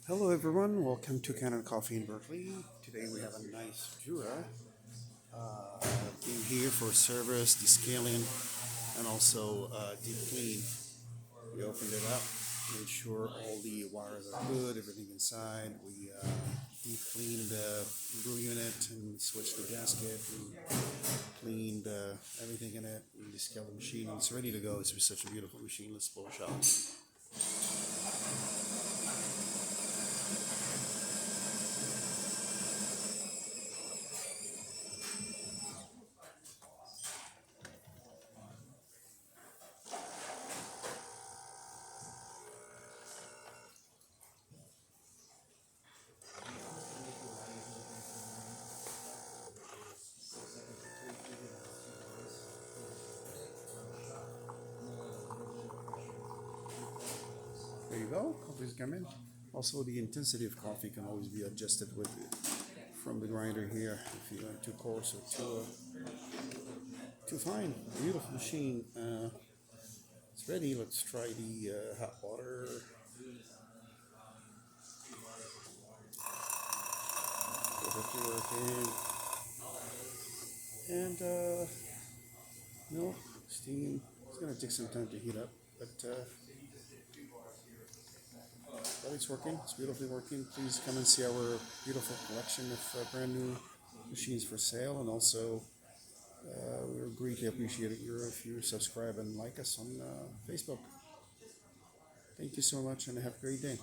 Hello everyone, welcome to Kanen Coffee in Berkeley. Today we have a nice Jura. Came here for service, descaling, and also deep clean. We opened it up, made sure all the wires are good, everything inside. We deep cleaned the brew unit and switched the gasket and cleaned everything in it. We descaled the machine. It's ready to go. It's such a beautiful machine. Let's pull a shot. There you go. Coffee's coming. Also, the intensity of coffee can always be adjusted with from the grinder here. If you want too coarse or too fine, beautiful machine. It's ready. Let's try the hot water. Perfectly working. And milk, steam. It's gonna take some time to heat up, but it's working. It's beautifully working. Please come and see our beautiful collection of brand new machines for sale, and also we would greatly appreciate it if you subscribe and like us on Facebook. Thank you so much, and have a great day.